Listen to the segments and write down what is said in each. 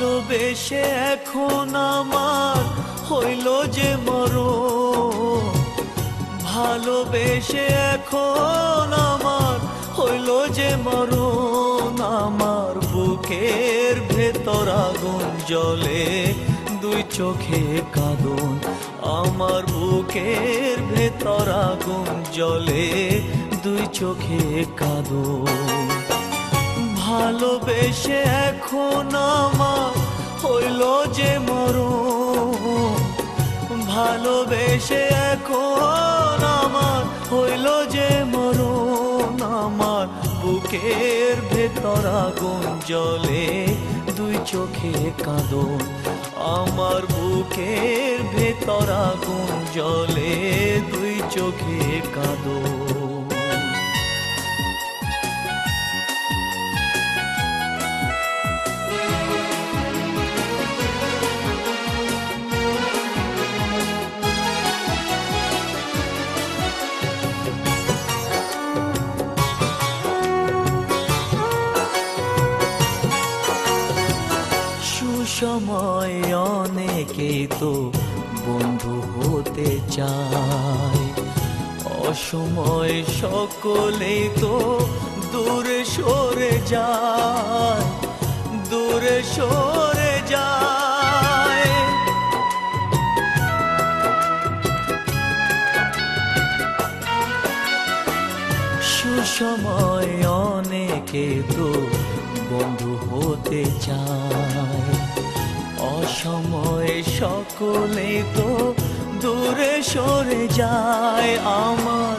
ভালোবেসে এখন আমার হইল যে মরণ, ভালোবেসে এখন আমার হইল যে মরণ। আমার বুকের ভেতর আগুন জ্বলে, দুই চোখে কাঁদন। আমার বুকের ভেতর আগুন জ্বলে, দুই চোখে কাঁদন। ভালোবেসে এখন আমার হইল যে মরণ, ভালোবেসে এখন আমার হইল যে মরণ। আমার বুকের ভেতর আগুন জ্বলে, দুই চোখে কাঁদন। আমার বুকের ভেতর আগুন জ্বলে, দুই চোখে কাঁদন। সময় অনেকে তো বন্ধু হতে চায়, অসময় সকলেই তো দূরে সরে যায়, দূরে সরে যায়। সুসময় অনেকে তো বন্ধু হতে চায়, অসময়ে সকলে তো দূরে সরে যায়। আমার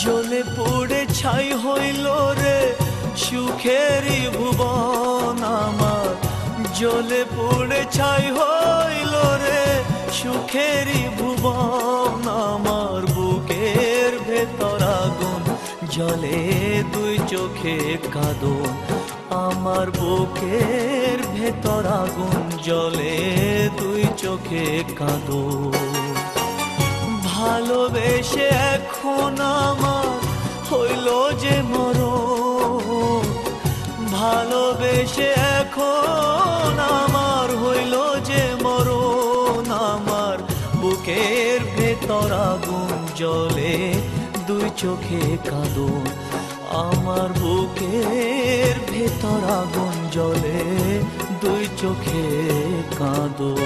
জ্বলে পুড়ে ছাই হইল রে সুখেরই ভুবন, আমার জ্বলে পুড়ে ছাই হইল রে সুখেরই ভুবন। আমার বুকের ভেতর আগুন জ্বলে, দুই চোখে কাঁদন। আমার বুকের ভেতর আগুন জ্বলে, দুই চোখে কাঁদন। ভালোবেসে এখন আমার হইল যে মরণ, ভালোবেসে এখন আমার হইল যে মরণ। আমার বুকের ভেতর আগুন জ্বলে, দুই চোখে কাঁদন। আমার বুকের ভেতর আগুন জ্বলে, দুই চোখে কাঁদন।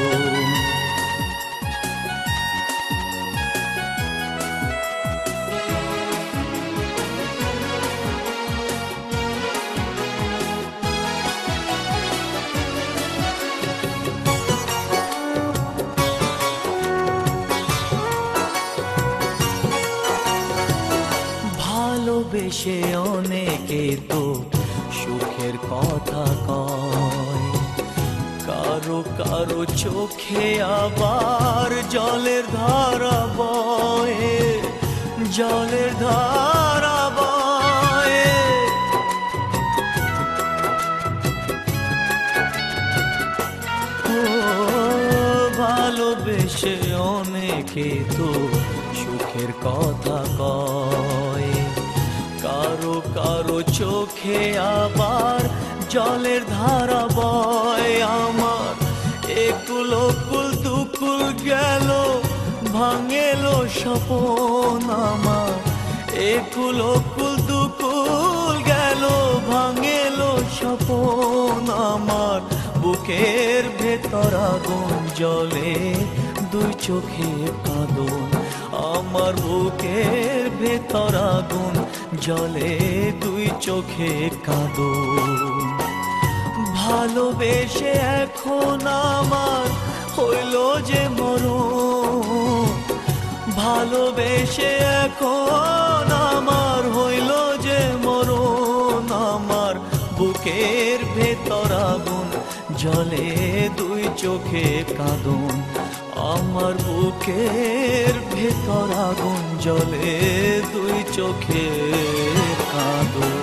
ভালোবেসে অনেকে তো সুখের কথা কয়, কারো কারো চোখে আবার জলের ধারা বয়ে, জলের ধারা বয়ে। ও ভালোবেসে অনেকে তো সুখের কথা কয়, কারো কারো চোখে আবার জলের ধারা বয়। আমার একুল কুল দুকুল গেল, ভাঙেল স্বপন। আমার একুল কুল দুকুল গেল, ভাঙেল স্বপন। আমার বুকের ভেতর আগুন জ্বলে, দুই চোখে কাঁদন। আমার বুকের ভেতর আগুন জ্বলে, দুই চোখে কাঁদন। ভালোবেসে এখন আমার হইল যে মরণ, ভালোবেসে এখন আমার হইল যে মরণ। আমার বুকের ভেতর আগুন জ্বলে, দুই চোখে কাঁদন। আমার বুকের ভেতর আগুন জ্বলে, দুই চোখে কাঁদন।